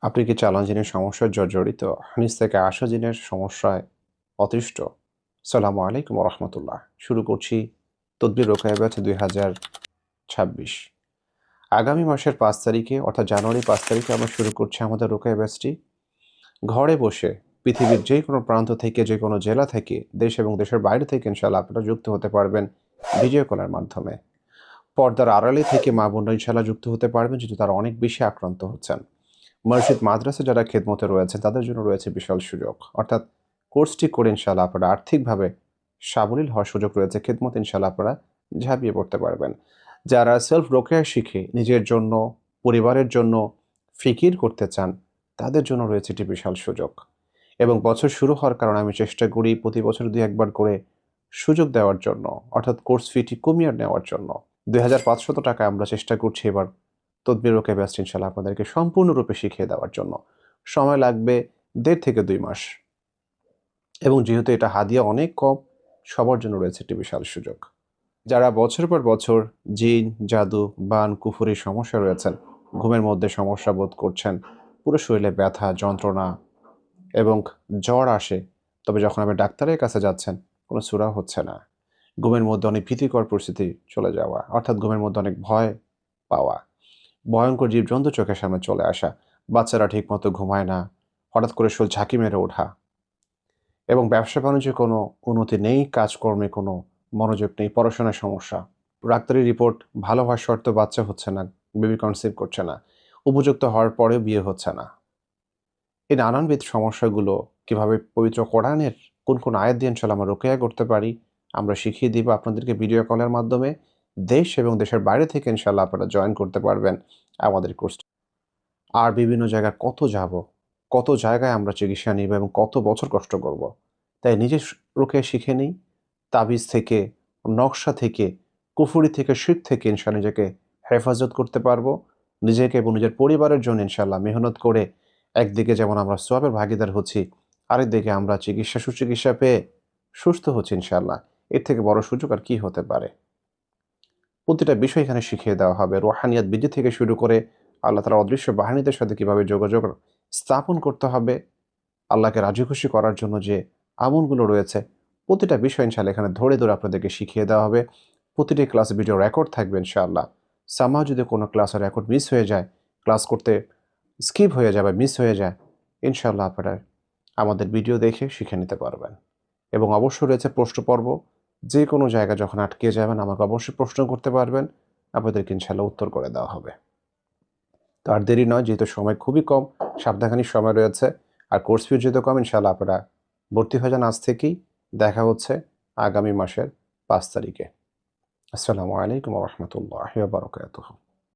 আপনি কি চালান জিনের সমস্যায় জর্জরিত? নিজ থেকে আসা জিনের সমস্যায় অতিষ্ঠ? আসসালামু আলাইকুম ওয়া রাহমাতুল্লাহ। শুরু করছি তদবির রোকায়া ব্যাচ ২০২৬। আগামী মাসের ৫ তারিখে অর্থাৎ জানুয়ারি ৫ তারিখে আমরা শুরু করছি আমাদের রোকায়া ব্যাচটি। ঘরে বসে পৃথিবীর যেকোনো প্রান্ত থেকে, যেকোনো জেলা থেকে, দেশ এবং দেশের বাইরে থেকে ইনশাআল্লাহ আপনারা যুক্ত হতে পারবেন ভিডিও কলের মাধ্যমে। পর্দার আড়ালে থেকে মা বোনরা ইনশাআল্লাহ যুক্ত হতে পারবেন যদি তারা অনেক বেশি আক্রান্ত হচ্ছেন। মসজিদ মাদ্রাসা যারা খেদমতে রয়েছে তাদের জন্য রয়েছে বিশাল সুযোগ। অর্থাৎ কোর্সটি করে ইনশাআল্লাহ আপনারা আর্থিকভাবে সাবলীল হওয়ার সুযোগ রয়েছে। খেদমত ইনশাআল্লাহ আপনারা ঝাঁপিয়ে পড়তে পারবেন। যারা সেলফ রোকেয়া শিখে নিজের জন্য, পরিবারের জন্য ফিকির করতে চান, তাদের জন্য রয়েছে একটি বিশাল সুযোগ। এবং বছর শুরু হওয়ার কারণে আমি চেষ্টা করি প্রতি বছর ২-১ বার করে সুযোগ দেওয়ার জন্য, অর্থাৎ কোর্স ফিটি কমিয়ে নেওয়ার জন্য। ৳২,৫০০ আমরা চেষ্টা করছি এবার তদবির রোকেয়া ব্যাচটি ইনশাআল্লাহ আপনাদেরকে সম্পূর্ণরূপে শিখিয়ে দেওয়ার জন্য। সময় লাগবে ১.৫ থেকে ২ মাস। এবং যেহেতু এটা হাদিয়া অনেক কম, সবার জন্য রয়েছে একটি বিশাল সুযোগ। যারা বছরের পর বছর জিন, জাদু, বান, কুফুরির সমস্যা রয়েছেন, ঘুমের মধ্যে সমস্যা বোধ করছেন, পুরো শরীরে ব্যথা, যন্ত্রণা এবং জ্বর আসে, তবে যখন আপনি ডাক্তারের কাছে যাচ্ছেন, কোনো সুরাহা হচ্ছে না। ঘুমের মধ্যে অনেক ভীতিকর পরিস্থিতি চলে যাওয়া, অর্থাৎ ঘুমের মধ্যে অনেক ভয় পাওয়া, ভয়ঙ্কর জীবজন্তু চোখের সামনে চলে আসা, বাচ্চারা ঠিকমতো ঘুমায় না, হঠাৎ করে শরীর ঝাঁকি মেরে ওঠা এবং ব্যবসা-বাণিজ্যে কোনো উন্নতি নেই, কাজকর্মে কোনো মনোযোগ নেই, পড়াশোনায় সমস্যা। ডাক্তারি রিপোর্ট ভালো হওয়া সত্ত্বেও বাচ্চা হচ্ছে না, বেবি কনসিভ করছে না, উপযুক্ত হওয়ার পরেও বিয়ে হচ্ছে না। এই নানানবিধ সমস্যাগুলো কিভাবে পবিত্র কোরআনের কোন আয়াত দিয়ে ইনশাআল্লাহ আমরা রোকেয়া করতে পারি, আমরা শিখিয়ে দিব আপনাদেরকে ভিডিও কলের মাধ্যমে। দেশ এবং দেশের বাইরে থেকে ইনশাআল্লাহ আপনারা জয়েন করতে পারবেন আমাদের কোর্সটি। আর বিভিন্ন জায়গায় কত যাব, কত জায়গায় আমরা চিকিৎসা নিব এবং কত বছর কষ্ট করব। তাই নিজে রোকেয়া শিখে নিই। তাবিজ থেকে, নকশা থেকে, কুফরি থেকে, শিরক থেকে ইনশাআল্লাহ নিজেকে হেফাজত করতে পারবো। নিজেকে এবং নিজের পরিবারের জন্য ইনশাআল্লাহ মেহনত করে একদিকে যেমন আমরা সওয়াবের ভাগীদার হচ্ছি, আরেকদিকে আমরা সুচিকিৎসা পেয়ে সুস্থ হচ্ছি ইনশাআল্লাহ। এর থেকে বড় সুযোগ আর কি হতে পারে? প্রতিটা বিষয় এখানে শিখিয়ে দেওয়া হবে। রুহানিয়াত বিদ্যা থেকে শুরু করে আল্লাহ তাআলার অদৃশ্য বাহিনীদের সাথে কিভাবে যোগাযোগ স্থাপন করতে হবে, আল্লাহকে রাজি খুশি করার জন্য যে আমলগুলো রয়েছে, প্রতিটা বিষয় ইনশাআল্লাহ এখানে ধরে, ধরে আপনাদেরকে শিখিয়ে দেওয়া হবে। প্রতিটি ক্লাস ভিডিও রেকর্ড থাকবে ইনশাআল্লাহ। সামহাও যদি কোনো ক্লাসের রেকর্ড মিস হয়ে যায়, ক্লাস করতে স্কিপ হয়ে যায় বা মিস হয়ে যায়, ইনশাআল্লাহ আপনারা আমাদের ভিডিও দেখে শিখে নিতে পারবেন। এবং অবশ্যই রয়েছে প্রশ্ন পর্ব। যে কোনো জায়গায় যখন আটকে যাবেন আমাকে অবশ্যই প্রশ্ন করতে পারবেন। আপনাদেরকে ইনশাআল্লাহ উত্তর করে দেওয়া হবে। তো আর দেরি নয়, যেহেতু সময় খুবই কম, সপ্তাহখানিক সময় রয়েছে। আর কোর্স ফি যেহেতু কম, ইনশাআল্লাহ আপনারা ভর্তি হয়ে যান আজ থেকেই। দেখা হচ্ছে আগামী মাসের ৫ তারিখে। আসসালামু আলাইকুম ওয়া রাহমাতুল্লাহি ওয়া বারাকাতুহু।